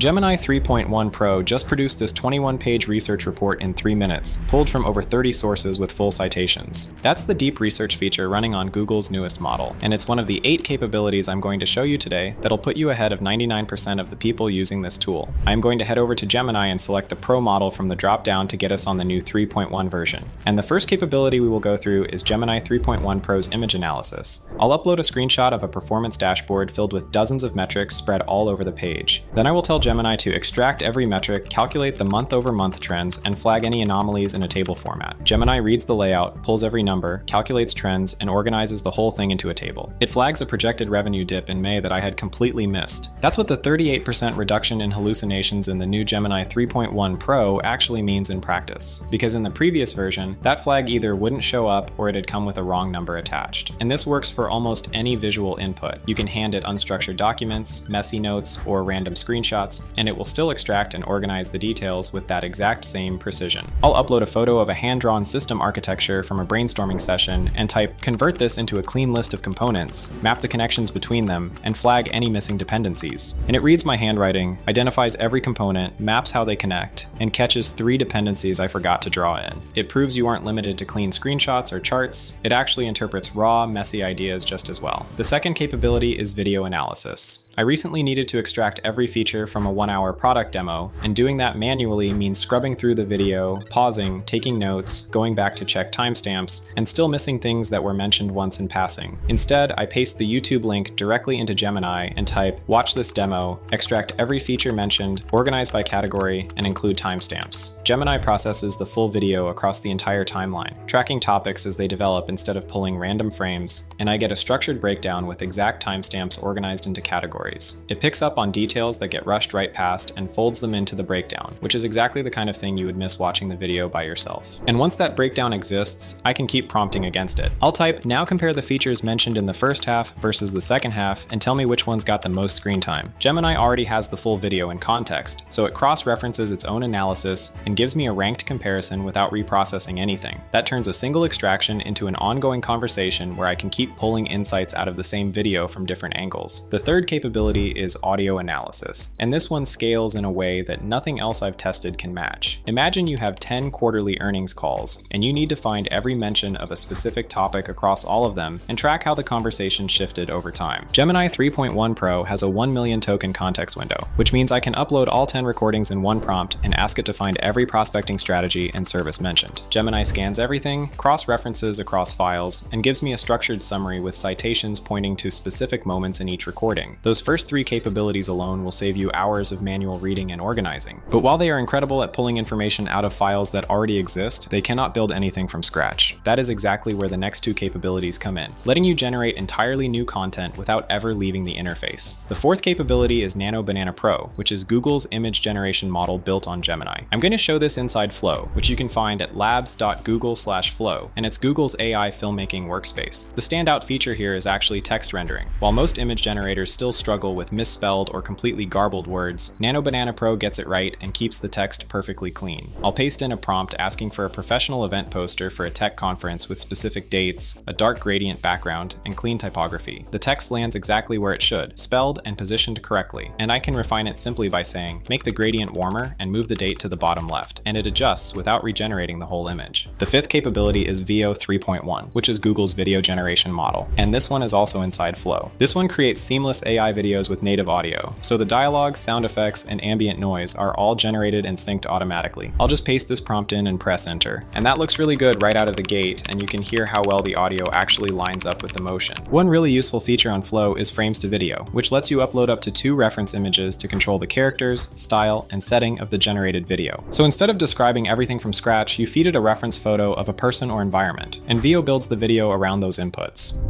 Gemini 3.1 Pro just produced this 21-page research report in 3 minutes, pulled from over 30 sources with full citations. That's the deep research feature running on Google's newest model, and it's one of the 8 capabilities I'm going to show you today that'll put you ahead of 99% of the people using this tool. I'm going to head over to Gemini and select the Pro model from the drop-down to get us on the new 3.1 version. And the first capability we will go through is Gemini 3.1 Pro's image analysis. I'll upload a screenshot of a performance dashboard filled with dozens of metrics spread all over the page. Then I will tell Gemini to extract every metric, calculate the month-over-month trends, and flag any anomalies in a table format. Gemini reads the layout, pulls every number, calculates trends, and organizes the whole thing into a table. It flags a projected revenue dip in May that I had completely missed. That's what the 38% reduction in hallucinations in the new Gemini 3.1 Pro actually means in practice, because in the previous version, that flag either wouldn't show up or it had come with a wrong number attached. And this works for almost any visual input. You can hand it unstructured documents, messy notes, or random screenshots, and it will still extract and organize the details with that exact same precision. I'll upload a photo of a hand-drawn system architecture from a brainstorming session and type "convert this into a clean list of components," map the connections between them, and flag any missing dependencies. And it reads my handwriting, identifies every component, maps how they connect, and catches 3 dependencies I forgot to draw in. It proves you aren't limited to clean screenshots or charts. It actually interprets raw, messy ideas just as well. The second capability is video analysis. I recently needed to extract every feature from a 1-hour product demo, and doing that manually means scrubbing through the video, pausing, taking notes, going back to check timestamps, and still missing things that were mentioned once in passing. Instead, I paste the YouTube link directly into Gemini and type "watch this demo," extract every feature mentioned, organize by category, and include timestamps. Gemini processes the full video across the entire timeline, tracking topics as they develop instead of pulling random frames, and I get a structured breakdown with exact timestamps organized into categories. It picks up on details that get rushed right past and folds them into the breakdown, which is exactly the kind of thing you would miss watching the video by yourself. And once that breakdown exists, I can keep prompting against it. I'll type, "Now compare the features mentioned in the first half versus the second half and tell me which one's got the most screen time." Gemini already has the full video in context, so it cross-references its own analysis and gives me a ranked comparison without reprocessing anything. That turns a single extraction into an ongoing conversation where I can keep pulling insights out of the same video from different angles. The third capability is audio analysis, and this one scales in a way that nothing else I've tested can match. Imagine you have 10 quarterly earnings calls, and you need to find every mention of a specific topic across all of them and track how the conversation shifted over time. Gemini 3.1 Pro has a 1 million token context window, which means I can upload all 10 recordings in one prompt and ask it to find every prospecting strategy and service mentioned. Gemini scans everything, cross-references across files, and gives me a structured summary with citations pointing to specific moments in each recording. Those first 3 capabilities alone will save you hours of manual reading and organizing. But while they are incredible at pulling information out of files that already exist, they cannot build anything from scratch. That is exactly where the next 2 capabilities come in, letting you generate entirely new content without ever leaving the interface. The fourth capability is Nano Banana Pro, which is Google's image generation model built on Gemini. I'm going to show this inside Flow, which you can find at labs.google/flow, and it's Google's AI filmmaking workspace. The standout feature here is actually text rendering. While most image generators still struggle with misspelled or completely garbled words, Nano Banana Pro gets it right and keeps the text perfectly clean. I'll paste in a prompt asking for a professional event poster for a tech conference with specific dates, a dark gradient background, and clean typography. The text lands exactly where it should, spelled and positioned correctly, and I can refine it simply by saying, "Make the gradient warmer and move the date to the bottom left," and it adjusts without regenerating the whole image. The fifth capability is VO 3.1, which is Google's video generation model, and this one is also inside Flow. This one creates seamless AI videos with native audio, so the dialogue, sound effects, and ambient noise are all generated and synced automatically. I'll just paste this prompt in and press enter, and that looks really good right out of the gate, and you can hear how well the audio actually lines up with the motion. One really useful feature on Flow is frames to video, which lets you upload up to 2 reference images to control the characters, style, and setting of the generated video. So instead of describing everything from scratch, you feed it a reference photo of a person or environment, and VO builds the video around those inputs.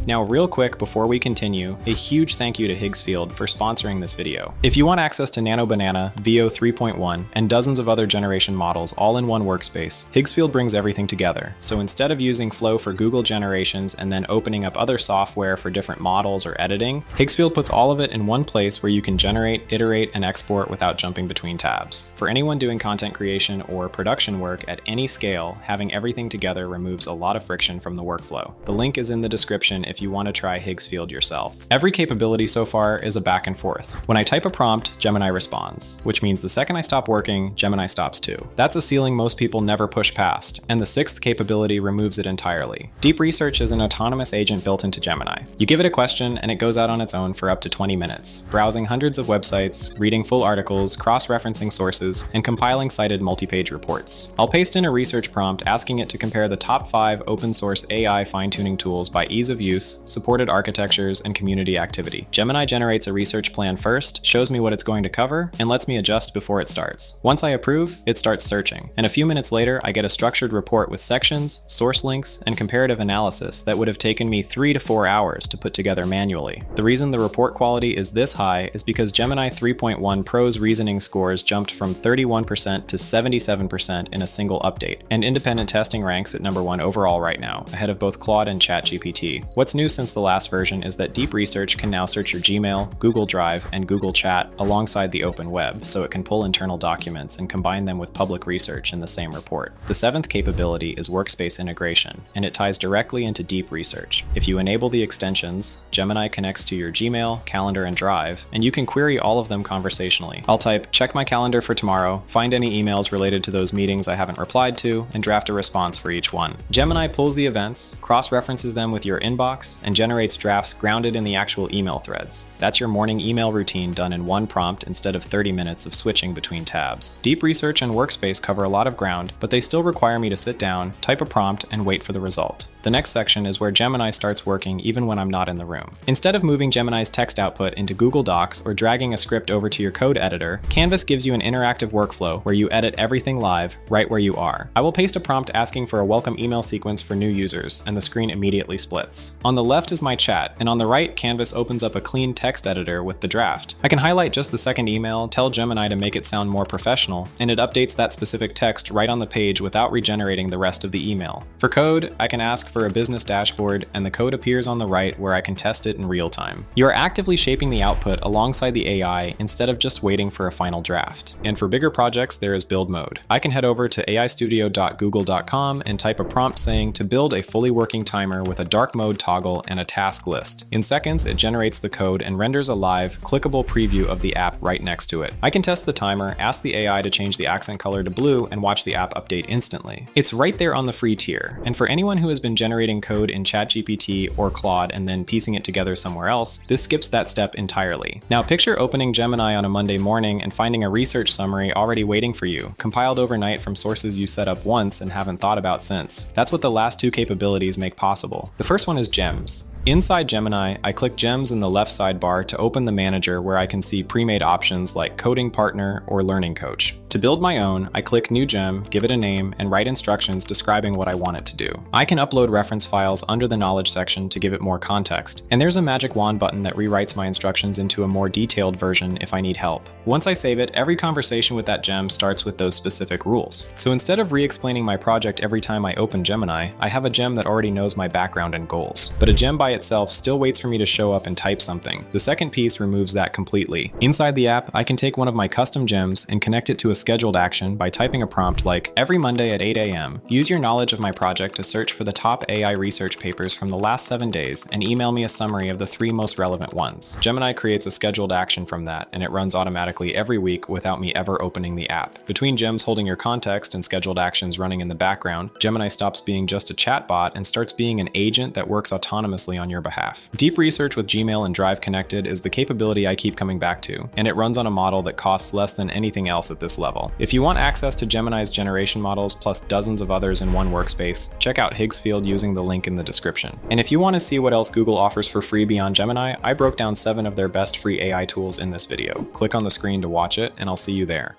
Now, real quick before we continue, a huge thank you to Higgsfield for sponsoring this video. If you want access to Nano Banana, VO 3.1, and dozens of other generation models all in one workspace, Higgsfield brings everything together. So instead of using Flow for Google generations and then opening up other software for different models or editing, Higgsfield puts all of it in one place where you can generate, iterate, and export without jumping between tabs. For anyone doing content creation or production work at any scale, having everything together removes a lot of friction from the workflow. The link is in the description if if you want to try Higgsfield yourself. Every capability so far is a back and forth. When I type a prompt, Gemini responds, which means the second I stop working, Gemini stops too. That's a ceiling most people never push past, and the sixth capability removes it entirely. Deep Research is an autonomous agent built into Gemini. You give it a question and it goes out on its own for up to 20 minutes, browsing hundreds of websites, reading full articles, cross-referencing sources, and compiling cited multi-page reports. I'll paste in a research prompt asking it to compare the top 5 open-source AI fine-tuning tools by ease of use, supported architectures, and community activity. Gemini generates a research plan first, shows me what it's going to cover, and lets me adjust before it starts. Once I approve, it starts searching, and a few minutes later, I get a structured report with sections, source links, and comparative analysis that would have taken me 3 to 4 hours to put together manually. The reason the report quality is this high is because Gemini 3.1 Pro's reasoning scores jumped from 31% to 77% in a single update, and independent testing ranks at number 1 overall right now, ahead of both Claude and ChatGPT. What's new since the last version is that Deep Research can now search your Gmail, Google Drive, and Google Chat alongside the open web, so it can pull internal documents and combine them with public research in the same report. The seventh capability is workspace integration, and it ties directly into Deep Research. If you enable the extensions, Gemini connects to your Gmail, Calendar, and Drive, and you can query all of them conversationally. I'll type, check my calendar for tomorrow, find any emails related to those meetings I haven't replied to, and draft a response for each one. Gemini pulls the events, cross-references them with your inbox, and generates drafts grounded in the actual email threads. That's your morning email routine done in one prompt instead of 30 minutes of switching between tabs. Deep Research and Workspace cover a lot of ground, but they still require me to sit down, type a prompt, and wait for the result. The next section is where Gemini starts working even when I'm not in the room. Instead of moving Gemini's text output into Google Docs or dragging a script over to your code editor, Canvas gives you an interactive workflow where you edit everything live, right where you are. I will paste a prompt asking for a welcome email sequence for new users, and the screen immediately splits. On the left is my chat, and on the right, Canvas opens up a clean text editor with the draft. I can highlight just the second email, tell Gemini to make it sound more professional, and it updates that specific text right on the page without regenerating the rest of the email. For code, I can ask for a business dashboard, and the code appears on the right where I can test it in real time. You are actively shaping the output alongside the AI instead of just waiting for a final draft. And for bigger projects, there is build mode. I can head over to aistudio.google.com and type a prompt saying to build a fully working timer with a dark mode toggle and a task list. In seconds, it generates the code and renders a live, clickable preview of the app right next to it. I can test the timer, ask the AI to change the accent color to blue, and watch the app update instantly. It's right there on the free tier, and for anyone who has been generating code in ChatGPT or Claude and then piecing it together somewhere else, this skips that step entirely. Now picture opening Gemini on a Monday morning and finding a research summary already waiting for you, compiled overnight from sources you set up once and haven't thought about since. That's what the last two capabilities make possible. The first one is Gems. Inside Gemini, I click Gems in the left sidebar to open the manager where I can see pre-made options like Coding Partner or Learning Coach. To build my own, I click New Gem, give it a name, and write instructions describing what I want it to do. I can upload reference files under the knowledge section to give it more context, and there's a magic wand button that rewrites my instructions into a more detailed version if I need help. Once I save it, every conversation with that gem starts with those specific rules. So instead of re-explaining my project every time I open Gemini, I have a gem that already knows my background and goals. But a gem by itself still waits for me to show up and type something. The second piece removes that completely. Inside the app, I can take one of my custom gems and connect it to a scheduled action by typing a prompt like, every Monday at 8 a.m., use your knowledge of my project to search for the top AI research papers from the last 7 days and email me a summary of the 3 most relevant ones. Gemini creates a scheduled action from that, and it runs automatically every week without me ever opening the app. Between gems holding your context and scheduled actions running in the background, Gemini stops being just a chatbot and starts being an agent that works autonomously on your behalf. Deep Research with Gmail and Drive connected is the capability I keep coming back to, and it runs on a model that costs less than anything else at this level. If you want access to Gemini's generation models plus dozens of others in one workspace, check out Higgsfield using the link in the description. And if you want to see what else Google offers for free beyond Gemini, I broke down 7 of their best free AI tools in this video. Click on the screen to watch it, and I'll see you there.